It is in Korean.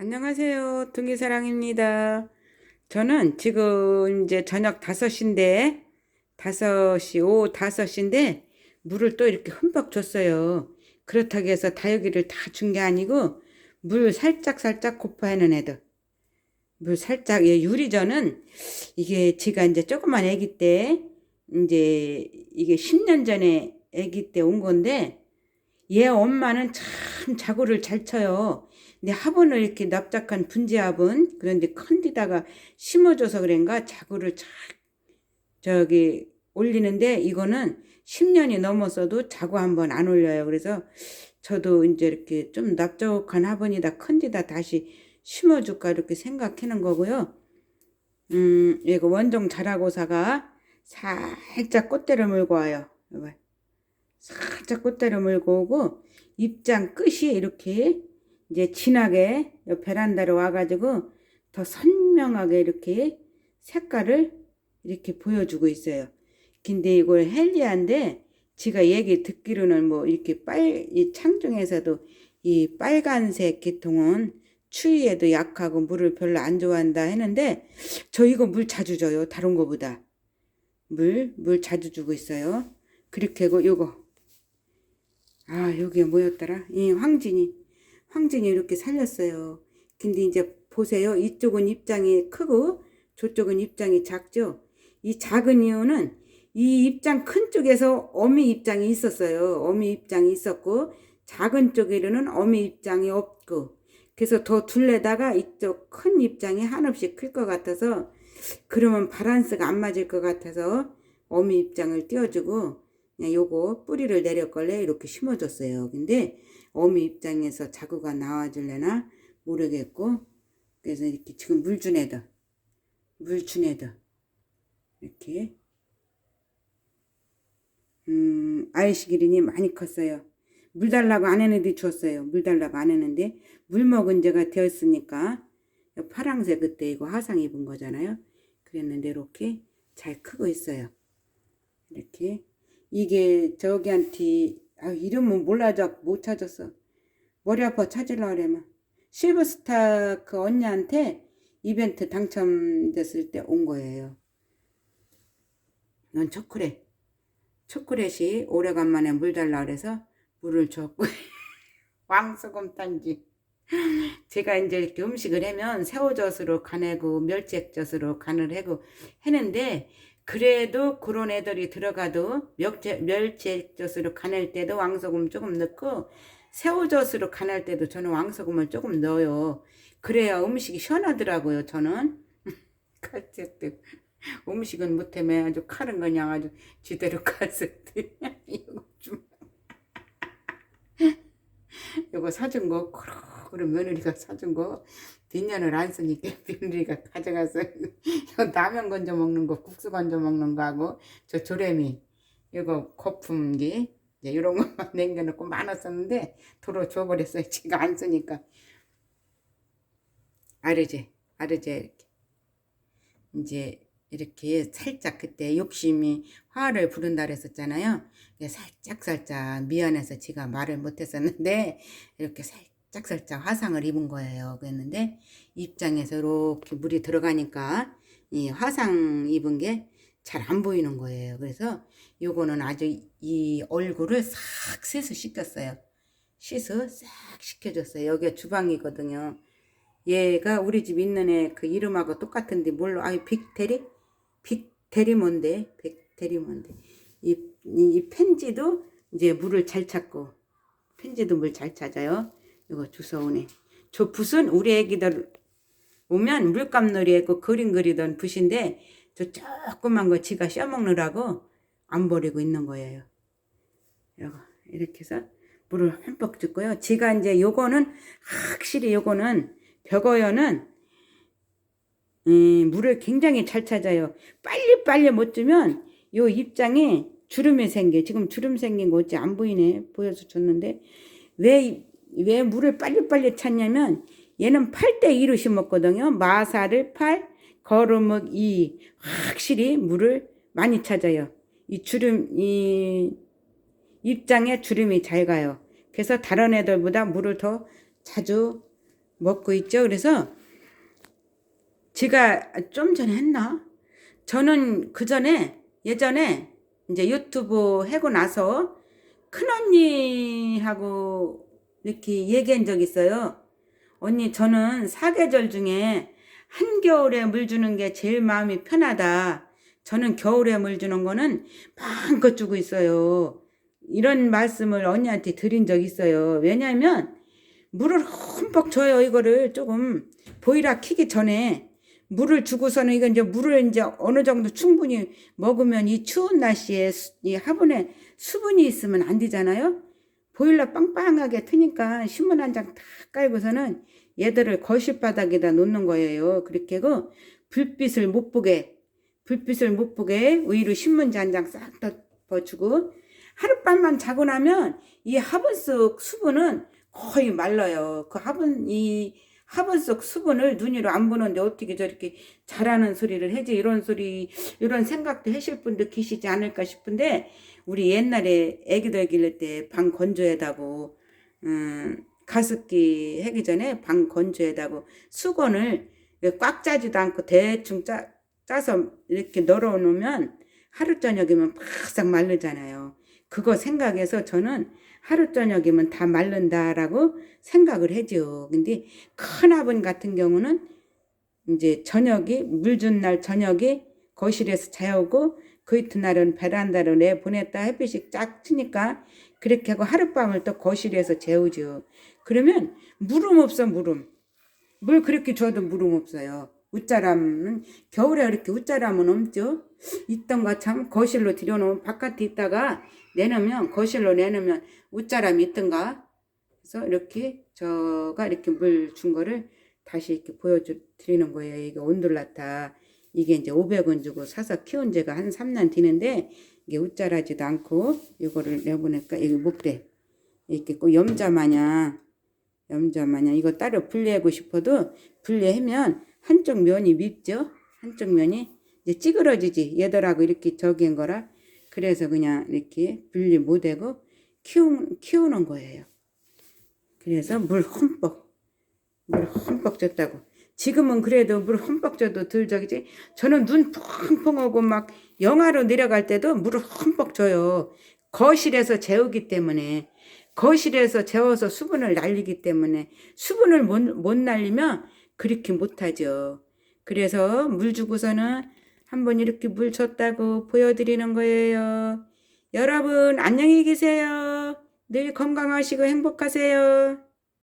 안녕하세요. 둥이사랑입니다. 저는 지금 이제 저녁 5시인데, 5시, 오후 5시인데, 물을 또 이렇게 흠뻑 줬어요. 그렇다고 해서 다육이를 다 준 게 아니고, 물 살짝 고파하는 애들. 물 살짝, 예, 유리전은 이게 제가 이제 조그만 애기 때, 이제 이게 10년 전에 애기 때 온 건데, 얘 엄마는 참 자구를 잘 쳐요. 근데 화분을 이렇게 납작한 분재 화분 그런데 큰 데다가 심어줘서 그런가 자구를 착 저기 올리는데 이거는 10년이 넘었어도 자구 한번 안 올려요. 그래서 저도 이제 이렇게 좀 납작한 화분이다 큰 데다 다시 심어줄까 이렇게 생각하는 거고요. 이거 원종 자라고사가 살짝 꽃대를 물고 와요. 살짝 꽃대를 물고 오고 입장 끝이 이렇게 이제 진하게 베란다로 와가지고 더 선명하게 이렇게 색깔을 이렇게 보여주고 있어요. 근데 이걸 헬리아인데 제가 얘기 듣기로는 뭐 이렇게 이 창중에서도 이 빨간색 계통은 추위에도 약하고 물을 별로 안 좋아한다 했는데 저 이거 물 자주 줘요. 다른 거보다 물 자주 주고 있어요. 그렇게 하고 요거 여기 뭐였더라? 이 황진이 이렇게 살렸어요. 근데 이제 보세요. 이쪽은 입장이 크고 저쪽은 입장이 작죠. 이 작은 이유는 이 입장 큰 쪽에서 어미 입장이 있었어요. 어미 입장이 있었고 작은 쪽에는 어미 입장이 없고 그래서 더 둘레다가 이쪽 큰 입장이 한없이 클 것 같아서 그러면 바란스가 안 맞을 것 같아서 어미 입장을 띄워주고 그냥 요거 뿌리를 내렸걸래 이렇게 심어줬어요. 근데 어미 입장에서 자구가 나와줄래나 모르겠고 그래서 이렇게 지금 물 준 애들 이렇게 아이시기린이 많이 컸어요. 물 달라고 안 했는데 줬어요. 물 달라고 안 했는데 물 먹은 지가 되었으니까 파랑새 그때 이거 화상 입은 거잖아요. 그랬는데 이렇게 잘 크고 있어요. 이렇게 이게 저기한테 이름은 몰라져 못 찾았어. 머리 아파 찾으려고 그러면 실버스타 그 언니한테 이벤트 당첨됐을 때 온 거예요. 넌 초콜릿이 오래간만에 물 달라 그래서 물을 줬고 왕소금 탄지 제가 이제 이렇게 음식을 하면 새우젓으로 간하고 멸치액젓으로 간을 하고 했는데 그래도 그런 애들이 들어가도 멸치액젓으로 간할 때도 왕소금 조금 넣고 새우젓으로 간할 때도 저는 왕소금을 조금 넣어요. 그래야 음식이 시원하더라고요. 저는 어쨌든 음식은 못하면 아주 칼은 그냥 아주 지대로 갔을 때 이거 좀 이거 사준 거 그럼 며느리가 사준 거 뒷년을 안 쓰니까 며느리가 가져가서 라면 건져 먹는 거 국수 건져 먹는 거 하고 저 조래미 이거 거품기 이제 이런 것만 남겨놓고 많았었는데 도로 줘버렸어요. 지가 안 쓰니까 아르제 이렇게 이제 이렇게 살짝 그때 욕심이 화를 부른다 그랬었잖아요. 살짝 미안해서 지가 말을 못했었는데 이렇게 살짝 화상을 입은 거예요. 그랬는데 입장에서 이렇게 물이 들어가니까 이 화상 입은 게 잘 안 보이는 거예요. 그래서 요거는 아주 이 얼굴을 싹 세수 시켰어요. 씻어 싹 시켜줬어요. 여기가 주방이거든요. 얘가 우리 집 있는 애 그 이름하고 똑같은데 뭘로 빅테리 뭔데? 이 펜지도 이제 물을 잘 찾고 펜지도 물 잘 찾아요. 이거 주워오네. 저 붓은 우리 애기들 오면 물감놀이 했고 그림 그리던 붓인데 저 조그만 거 지가 씌어먹느라고 안 버리고 있는 거예요. 이렇게 해서 물을 흠뻑 줬고요. 지가 이제 요거는 확실히 요거는 벽어연은 물을 굉장히 잘 찾아요. 빨리 못 주면 요 입장에 주름이 생겨. 지금 주름 생긴 거 어찌 안 보이네. 보여서 줬는데 왜 물을 빨리 찾냐면 얘는 8대2로 심었거든요. 마사를 8, 거름목 2. 확실히 물을 많이 찾아요. 이 입장에 주름이 잘 가요. 그래서 다른 애들보다 물을 더 자주 먹고 있죠. 그래서 제가 좀 전에 했나? 저는 그 전에 예전에 이제 유튜브 하고 나서 큰언니하고 이렇게 얘기한 적 있어요. 언니, 저는 사계절 중에 한겨울에 물 주는 게 제일 마음이 편하다. 저는 겨울에 물 주는 거는 마음껏 주고 있어요. 이런 말씀을 언니한테 드린 적 있어요. 왜냐하면 물을 흠뻑 줘요. 이거를 조금 보이라 키기 전에 물을 주고서는 이건 이제 물을 이제 어느 정도 충분히 먹으면 이 추운 날씨에 이 화분에 수분이 있으면 안 되잖아요. 보일러 빵빵하게 트니까 신문 한 장 딱 깔고서는 얘들을 거실 바닥에다 놓는 거예요. 그렇게 하고 불빛을 못 보게 위로 신문지 한 장 싹 덮어주고 하룻밤만 자고 나면 이 화분 속 수분은 거의 말라요. 이 화분 속 수분을 눈으로 안 보는데 어떻게 저렇게 잘하는 소리를 하지? 이런 생각도 하실 분도 계시지 않을까 싶은데, 우리 옛날에 애기들 기를 때 방 건조해다고, 가습기 하기 전에 방 건조해다고 수건을 꽉 짜지도 않고 대충 짜서 이렇게 널어 놓으면 하루 저녁이면 바싹 마르잖아요. 그거 생각해서 저는 하루 저녁이면 다 마른다라고 생각을 하죠. 근데 큰아버님 같은 경우는 이제 물 준 날 저녁에 거실에서 자오고 그 이튿날은 베란다로 내보냈다 햇빛이 쫙 치니까 그렇게 하고 하룻밤을 또 거실에서 재우죠. 그러면 물음 없어, 물음. 물 그렇게 줘도 물음 없어요. 웃자람은 겨울에 이렇게 웃자람은 없죠. 있던가 참 거실로 들여놓으면 바깥에 있다가 거실로 내놓으면 웃자람이 있던가. 그래서 이렇게 저가 이렇게 물 준 거를 다시 이렇게 보여드리는 거예요. 이게 온돌라타. 이게 이제 500원 주고 사서 키운 지가 한 3년 되는데 이게 웃자라지도 않고 이거를 내보니까 이게 목대 이렇게 꼭 염자 마냥 이거 따로 분리하고 싶어도 분리하면 한쪽 면이 밉죠. 한쪽 면이 이제 찌그러지지. 얘들하고 이렇게 저기 한 거라. 그래서 그냥 이렇게 분리 못하고 키우는 거예요. 그래서 물 흠뻑 줬다고. 지금은 그래도 물 흠뻑 줘도 덜 저기지. 저는 눈 펑펑 오고 막 영하로 내려갈 때도 물을 흠뻑 줘요. 거실에서 재우기 때문에. 거실에서 재워서 수분을 날리기 때문에 수분을 못 날리면 그렇게 못하죠. 그래서 물 주고서는 한번 이렇게 물 줬다고 보여드리는 거예요. 여러분 안녕히 계세요. 늘 건강하시고 행복하세요.